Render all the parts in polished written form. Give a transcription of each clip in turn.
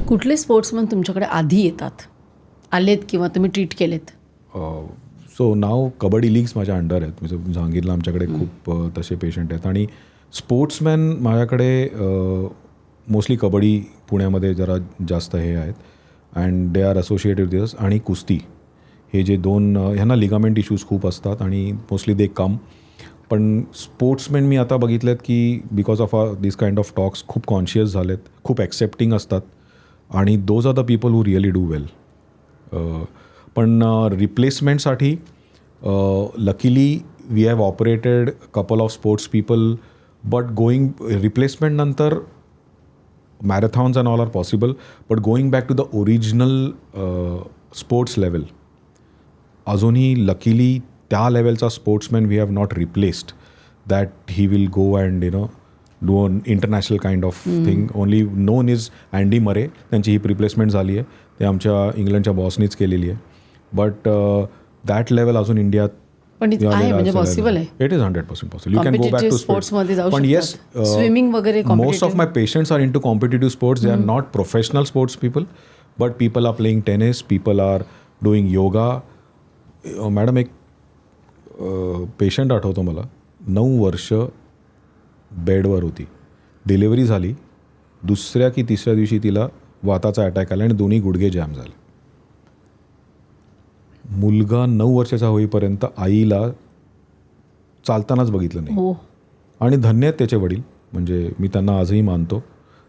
कुठले स्पोर्ट्समन तुमच्याकडे आधी येतात, आलेत किंवा तुम्ही ट्रीट केलेत? सो नाव कबड्डी लीग्स माझ्या अंडर आहेत. म्हणजे जहांगीरला आमच्याकडे खूप तसे पेशंट आहेत आणि स्पोर्ट्समॅन माझ्याकडे मोस्टली कबड्डी पुण्यामध्ये जरा जास्त हे आहेत and they are associated with this. आणि कुस्ती हे जे दोन ह्यांना लिगामेंट इश्यूज खूप असतात आणि मोस्टली दे कम. पण स्पोर्ट्समॅन मी आता बघितलेत की because of this kind of talks खूप कॉन्शियस झालेत, खूप ॲक्सेप्टिंग असतात आणि those are the people who really do well. पण रिप्लेसमेंटसाठी luckily we have operated couple of sports people but going रिप्लेसमेंटनंतर marathons and all are possible but going back to the original sports level अजूनही luckily त्या लेवलचा sportsman we have not replaced that he will go and do an international kind of thing. Only non is Andy मरे. त्यांची ही replacement झाली आहे, ते आमच्या इंग्लंडच्या बॉसनीच केलेली आहे. बट दॅट लेवल अजून इंडियात पण आहे म्हणजे पॉसिबल आहे. It is 100% possible. You can go back to स्पोर्ट्समध्ये जाऊ पण येस, स्विमिंग वगैरे most of my patients are into competitive sports. They are not professional sports people but people are playing tennis, people are doing yoga. Madam एक patient आठवतो मला, 9 वर्ष बेडवर होती. डिलिव्हरी झाली, दुसऱ्या की तिसऱ्या दिवशी तिला वाताचा अटॅक आला आणि दोन्ही गुडघे जॅम झाले. मुलगा 9 वर्षाचा होईपर्यंत आईला चालतानाच बघितलं नाही. आणि धन्य आहेत त्याचे वडील, म्हणजे मी त्यांना आजही मानतो.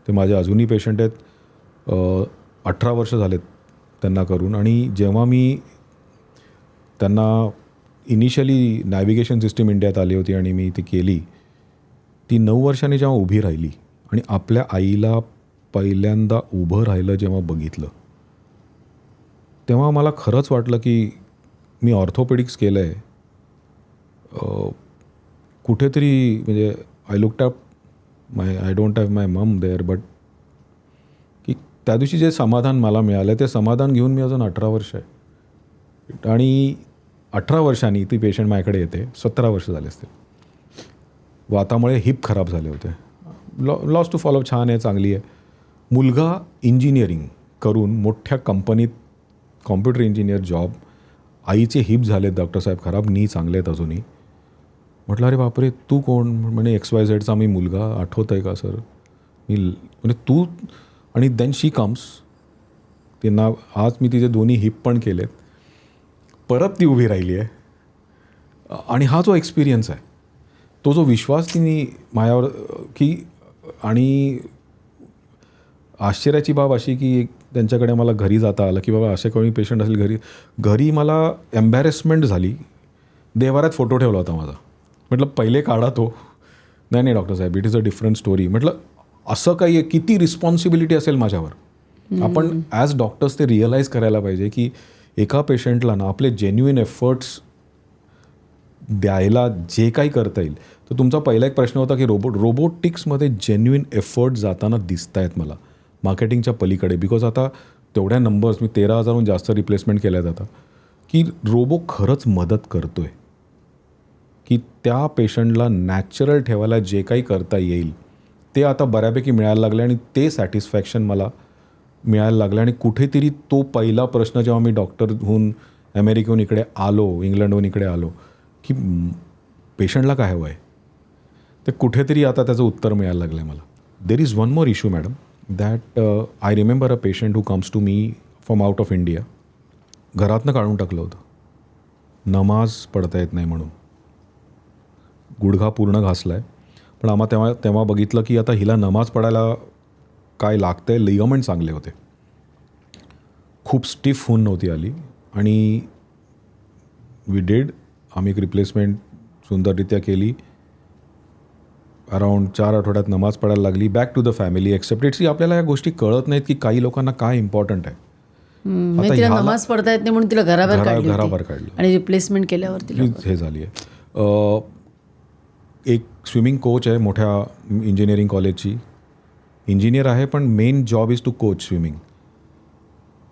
ते माझे अजूनही पेशंट आहेत. 18 वर्ष झालेत त्यांना करून. आणि जेव्हा मी त्यांना इनिशियली नॅव्हिगेशन सिस्टीम इंडियात आली होती आणि मी ती केली, ती 9 वर्षांनी जेव्हा उभी राहिली आणि आपल्या आईला पहिल्यांदा उभं राहिलं जेव्हा बघितलं, तेव्हा मला खरंच वाटलं की मी ऑर्थोपेडिक्स केलं आहे. कुठेतरी म्हणजे I looked up I don't have my mum there but की त्या दिवशी जे समाधान मला मिळालं ते समाधान घेऊन मी अजून 18 वर्ष आहे. आणि 18 वर्षांनी ती पेशंट माझ्याकडे येते. 17 वर्ष झाले असते. वातामुळे हिप खराब झाले होते. लॉस टू फॉलो छान आहे, चांगली आहे. मुलगा इंजिनिअरिंग करून मोठ्या कंपनीत कॉम्प्युटर इंजिनियर जॉब. आईचे हिप झालेत डॉक्टरसाहेब खराब, नी चांगले आहेत अजूनही. म्हटलं अरे बापरे, तू कोण? म्हणे XYZचा मी मुलगा. आठवत आहे का सर? मी म्हणजे तू. आणि देन शी कम्स. त्यांना आज मी तिचे दोन्ही हिप पण केलेत. परत ती उभी राहिली आहे. आणि हा जो एक्सपिरियन्स आहे, तो जो विश्वास तिने माझ्यावर की, आणि आश्चर्याची बाब अशी की त्यांच्याकडे मला घरी जाता आलं की बाबा असे कोणी पेशंट असेल घरी मला एम्बॅरेसमेंट झाली. देवाऱ्यात फोटो ठेवला होता माझा. म्हटलं पहिले काढा तो. नाही डॉक्टर साहेब, it is a different story. म्हटलं असं काही आहे, किती रिस्पॉन्सिबिलिटी असेल माझ्यावर. आपण ॲज डॉक्टर्स ते रिअलाईज करायला पाहिजे की एका पेशंटला ना आपले जेन्युइन एफर्ट्स द्यायला जे काही करता येईल. तर तुमचा पहिला एक प्रश्न होता की रोबोटिक्समध्ये जेन्युइन एफर्ट जाताना दिसत आहेत मला मार्केटिंगच्या पलीकडे. बिकॉज आता तेवढ्या नंबर्स, मी 13,000हून जास्त रिप्लेसमेंट केल्या जातात की रोबो खरंच मदत करतो आहे की त्या पेशंटला नॅचरल ठेवायला जे काही करता येईल ते आता बऱ्यापैकी मिळायला लागले आणि ते सॅटिस्फॅक्शन मला मिळायला लागलं. आणि कुठेतरी तो पहिला प्रश्न जेव्हा मी डॉक्टरहून अमेरिकेहून इकडे आलो, इंग्लंडहून इकडे आलो की पेशंटला काय हवं आहे, ते कुठेतरी आता त्याचं उत्तर मिळायला लागलं आहे मला. There is one more issue madam that I remember a patient who comes to me from out of India. घरातनं काढून टाकलं होतं, नमाज पडता येत नाही म्हणून. गुडघा पूर्ण घासला आहे. पण आम्हा तेव्हा बघितलं की आता हिला नमाज पडायला काय लागतं आहे. लिगामेंट चांगले होते, खूप स्टिफ होऊन नव्हती आली. आणि वी डिड. आम्ही एक रिप्लेसमेंट सुंदररित्या केली. अराऊंड 4 आठवड्यात नमाज पडायला लागली. बॅक टू द फॅमिली एक्सेप्टेडची. आपल्याला या गोष्टी कळत नाहीत की काही लोकांना काय इम्पॉर्टंट आहे. तिला नमाज पडता येत नाही म्हणून तिला घराबाहेर काढलं आणि रिप्लेसमेंट केल्यावर तिला हे झाली आहे. एक स्विमिंग कोच आहे मोठ्या इंजिनिअरिंग कॉलेजची. इंजिनियर आहे पण main job is to coach swimming.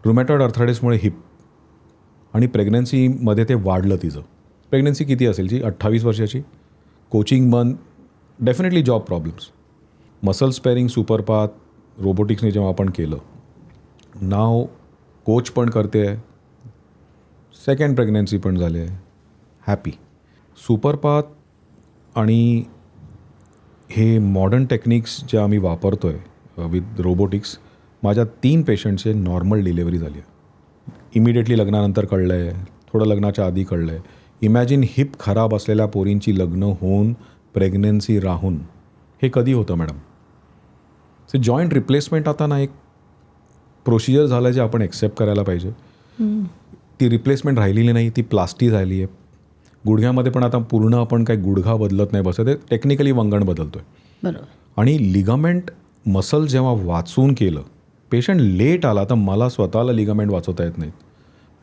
Rheumatoid अर्थरायटिसमुळे हिप आणि प्रेग्नन्सीमध्ये ते वाढलं तिचं. प्रेग्नन्सी किती असेल जी 28 वर्षाची. कोचिंग बंद. Definitely job problems. मसल स्पेअरिंग सुपरपाथ रोबोटिक्सने जेव्हा आपण केलं नाव कोच पण करते आहे, सेकंड प्रेग्नन्सी पण झाली आहे, हॅपी. सुपरपाथ आणि हे मॉडर्न टेक्निक्स जे आम्ही वापरतो आहे विथ रोबोटिक्स, माझ्या 3 पेशंटचे नॉर्मल डिलेवरी झाली आहे. इमिडिएटली लग्नानंतर कळलं आहे, थोडं लग्नाच्या आधी कळलं आहे. इमॅजिन हिप खराब असलेल्या पोरींची लग्न होऊन प्रेग्नन्सी राहून, हे कधी होतं मॅडम? सो जॉईंट रिप्लेसमेंट आता ना एक प्रोसिजर झालं जे आपण एक्सेप्ट करायला पाहिजे. ती रिप्लेसमेंट राहिलेली नाही, ती प्लास्टी झाली आहे. गुडघ्यामध्ये पण आता पूर्ण आपण काही गुडघा बदलत नाही, बसत आहे, टेक्निकली वंगण बदलतो आहे. बरोबर. आणि लिगामेंट मसल जेव्हा वाचून केलं, पेशंट लेट आला तर मला स्वतःला लिगामेंट वाचवता येत नाहीत.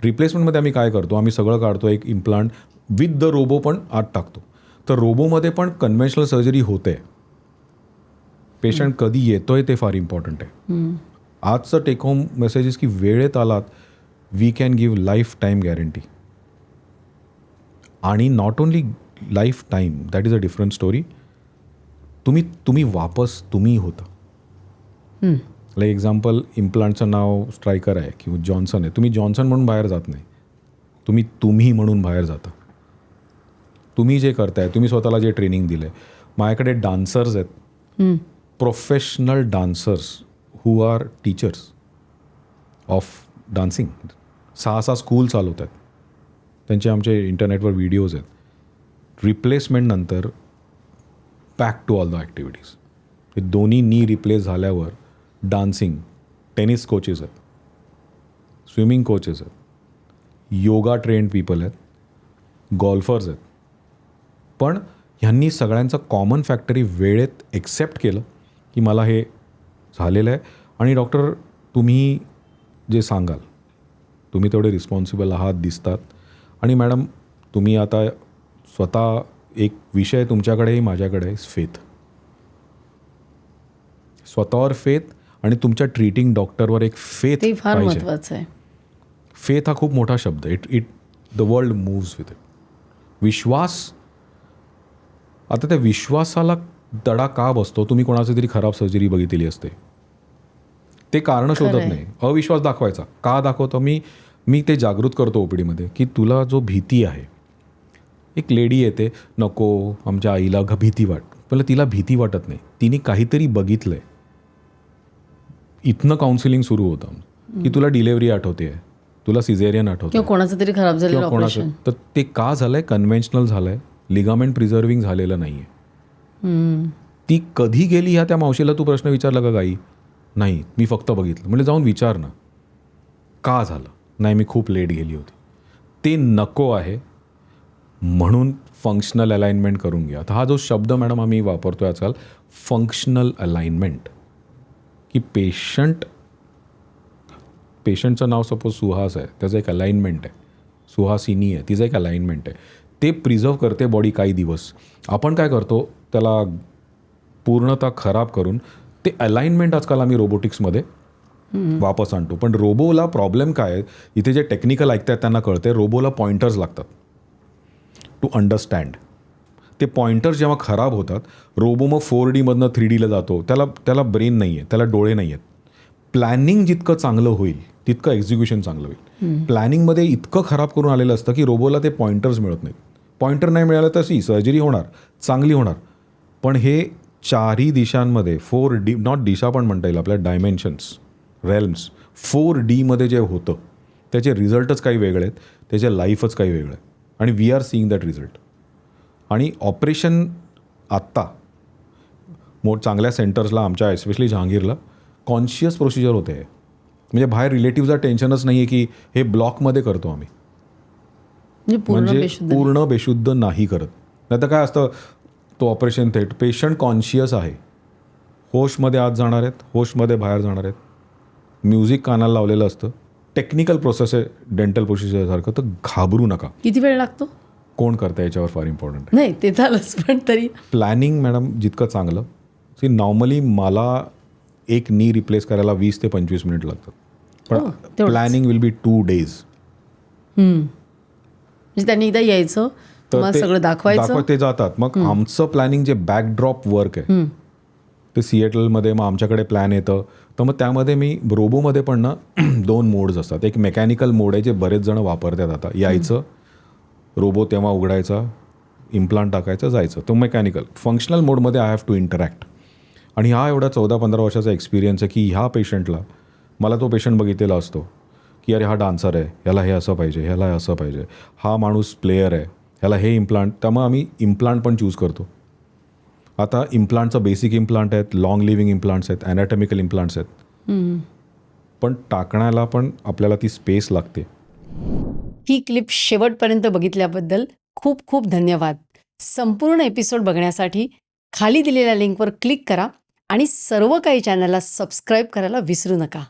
रिप्लेसमेंटमध्ये आम्ही काय करतो, आम्ही सगळं काढतो, एक इम्प्लांट विथ द रोबो पण आत टाकतो. तर रोबोमध्ये पण कन्व्हेन्शनल सर्जरी होते. पेशंट कधी येतोय ते फार इम्पॉर्टंट आहे. आजचं टेक होम मेसेजेस की वेळेत आलात, we can give life time guarantee. आणि not only life time, that is a different story. तुम्ही वापस तुम्ही होता. लाईक एक्झाम्पल, इम्प्लांटचं नाव स्ट्रायकर आहे किंवा जॉन्सन आहे. तुम्ही जॉन्सन म्हणून बाहेर जात नाही, तुम्ही म्हणून बाहेर जाता. तुम्ही जे करताय, तुम्ही स्वतःला जे ट्रेनिंग दिलं आहे. माझ्याकडे डान्सर्स आहेत, professional dancers who are teachers of dancing. 6 school चालवत आहेत, त्यांचे आमचे इंटरनेटवर व्हिडिओज आहेत. रिप्लेसमेंटनंतर back to all the activities. हे दोन्ही नी रिप्लेस झाल्यावर डान्सिंग, टेनिस कोचेस आहेत, स्विमिंग कोचेस आहेत, योगा ट्रेंड पीपल आहेत, गॉल्फर्स आहेत. पण ह्यांनी सगळ्यांचं कॉमन फॅक्टरी वेळेत एक्सेप्ट केलं की मला हे झालेलं आहे. आणि डॉक्टर, तुम्ही जे सांगाल, तुम्ही तेवढे रिस्पॉन्सिबल आहात, दिसतात. आणि मॅडम, तुम्ही आता स्वतः एक विषय तुमच्याकडेही माझ्याकडे फेथ, स्वतःवर फेथ आणि तुमच्या ट्रीटिंग डॉक्टरवर एक फेथ ते फार पाहिजे. महत्त्वाचं आहे. फेथ हा खूप मोठा शब्द. The world moves with it. विश्वास. आता त्या विश्वासाला तडा का बसतो? तुम्ही कोणाची तरी खराब सर्जरी बघितलेली असते, ते कारण शोधत नाही, अविश्वास दाखवायचा. का दाखवतो? मी ते जागृत करतो ओपीडीमध्ये की तुला जो भीती आहे. एक लेडी येते, नको आमच्या आईला भीती पण तिला भीती वाटत नाही, तिने काहीतरी बघितलं आहे. इथनं काउन्सिलिंग सुरू होतं की तुला डिलेव्हरी आठवते आहे, तुला सिझेरियन आठवते किंवा कोणाचं तरी खराब झालेलं ऑपरेशन. तर ते का झालं आहे? कन्व्हेन्शनल झालं आहे, लिगामेंट प्रिझर्विंग झालेलं नाही आहे. ती कधी गेली ह्या त्या मावशीला तू प्रश्न विचारला का गाई? नाही, मी फक्त बघितलं. म्हणजे जाऊन विचार ना, का झालं? नाही, मी खूप लेट गेली होती. ते नको आहे, म्हणून फंक्शनल अलाइनमेंट करून घ्या. आता हा जो शब्द मॅडम आम्ही वापरतो आजकाल, फंक्शनल अलाइनमेंट, की पेशंटचं नाव सपोज सुहास आहे, त्याचं एक अलाइनमेंट आहे. सुहासिनी आहे, तिचं एक अलाइनमेंट आहे. ते प्रिझर्व करते बॉडी काही दिवस. आपण काय करतो, त्याला पूर्णतः खराब करून ते अलाइनमेंट आजकाल आम्ही रोबोटिक्समध्ये वापस आणतो. पण रोबोला प्रॉब्लेम काय आहे, इथे जे टेक्निकल ऐकतात त्यांना कळते, रोबोला पॉइंटर्स लागतात टू अंडरस्टँड. ते पॉइंटर्स जेव्हा खराब होतात, रोबो मग 4D मधनं 3Dला जातो. त्याला ब्रेन नाही आहे, त्याला डोळे नाही आहेत. प्लॅनिंग जितकं चांगलं होईल तितकं एक्झिक्युशन चांगलं होईल. प्लॅनिंगमध्ये इतकं खराब करून आलेलं असतं की रोबोला ते पॉइंटर्स मिळत नाहीत. पॉइंटर नाही मिळालं तर सर्जरी होणार, चांगली होणार. पण हे 4ही दिशांमध्ये 4D, नॉट दिशा पण म्हणता येईल आपल्या, डायमेन्शन्स, रेल्म्स, 4Dमध्ये जे होतं त्याचे रिझल्टच काही वेगळे आहेत, त्याचे लाईफच काही वेगळं आहे. आणि we are seeing that result. आणि ऑपरेशन आत्ता चांगल्या सेंटर्सला, आमच्या एस्पेशली जहांगीरला, कॉन्शियस प्रोसिजर होते. म्हणजे बाहेर रिलेटिव्हचा टेन्शनच नाही आहे की हे ब्लॉकमध्ये करतो आम्ही, म्हणजे पूर्ण बेशुद्ध नाही करत. नाही तर काय असतं, तो ऑपरेशन थेट, पेशंट कॉन्शियस आहे, होशमध्ये आत जाणार आहेत, होशमध्ये बाहेर जाणार आहेत, म्युझिक कानाला लावलेलं असतं. टेक्निकल प्रोसेस आहे डेंटल प्रोसिजरसारखं. तर घाबरू नका. किती वेळ लागतो? कोण करतं याच्यावर फार इम्पॉर्टंट आहे. नाही, ते झालंच, पण तरी प्लॅनिंग मॅडम जितकं चांगलं. नॉर्मली मला एक नी रिप्लेस करायला 20 ते 25 मिनिट लागतात, पण प्लॅनिंग विल बी 2 days. म्हणजे त्यांनी एकदा यायचं, तर सगळं दाखवायचं, ते जातात. मग आमचं प्लॅनिंग जे बॅकड्रॉप वर्क आहे ते सिएटलमध्ये मग आमच्याकडे प्लॅन येतं. तर मग त्यामध्ये मी रोबोमध्ये पण ना 2 मोड्स असतात. एक मेकॅनिकल मोड आहे जे बरेच जण वापरतात आता. यायचं, रोबो तेव्हा उघडायचा, इम्प्लांट टाकायचं, जायचं. तो मेकॅनिकल. फंक्शनल मोडमध्ये आय हॅव टू इंटरॅक्ट. आणि हा एवढा 14-15 वर्षाचा एक्सपिरियन्स आहे की ह्या पेशंटला, मला तो पेशंट बघितलेला असतो की अरे हा डान्सर आहे, ह्याला हे असं पाहिजे, ह्याला हे असं पाहिजे, हा माणूस प्लेयर आहे, ह्याला हे इम्प्लांट. त्यामुळे आम्ही इम्प्लांट पण चूज करतो. आता इम्प्लांटचं बेसिक इम्प्लांट आहेत, लाँग लिव्हिंग इम्प्लांट्स आहेत, ॲनाटॉमिकल इम्प्लांट्स आहेत. पण टाकण्याला पण आपल्याला ती स्पेस लागते. ही क्लिप शेवटपर्यंत बघितल्याबद्दल खूप खूप धन्यवाद. संपूर्ण एपिसोड बघण्यासाठी खाली दिलेल्या लिंकवर क्लिक करा आणि सर्व काही चॅनलला सबस्क्राईब करायला विसरू नका.